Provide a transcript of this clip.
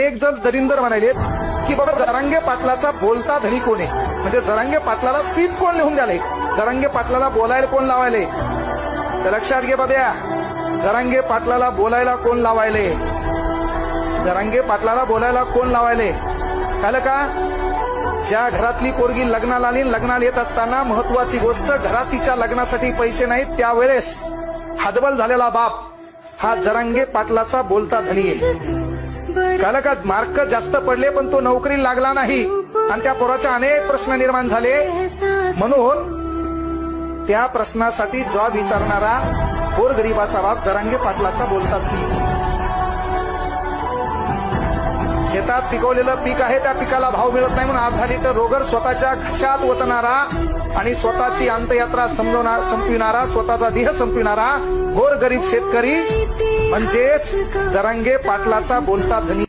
अनेक जण दरिंदर म्हणाले की बाबा जरांगे पाटलाचा बोलता धनी कोण आहे, म्हणजे जरांगे पाटलाला स्क्रिप्ट कोण लिहून द्याले, जरांगे पाटलाला बोलायला कोण लावायले. तर लक्षात घे बाब्या, जरांगे पाटलाला बोलायला कोण लावायले, जरांगे पाटलाला बोलायला कोण लावायले कळलं का. ज्या घरातली पोरगी लग्नाला आली, लग्नाला येत असताना महत्वाची गोष्ट, घरात तिच्या लग्नासाठी पैसे नाहीत, त्यावेळेस हतबल झालेला बाप हा जरांगे पाटलाचा बोलता धनी आहे. कळलं का. मार्क जास्त पडले पण तो नोकरी लागला नाही आणि त्या पोराचे अनेक प्रश्न निर्माण झाले. म्हणून त्या प्रश्नासाठी जॉब विचारणारा गोरगरिबाचा बाप जरांगे पाटलाचा बोलता धनी. शेतात पिकवलेलं पीक आहे, त्या पिकाला भाव मिळत नाही म्हणून अर्धा लिटर रोगर स्वतःच्या घशात ओतणारा आणि स्वतःची अंत्ययात्रा संपविणारा, स्वतःचा देह संपविणारा गोरगरीब शेतकरी म्हणजेच जरांगे पाटलाचा बोलता धनी.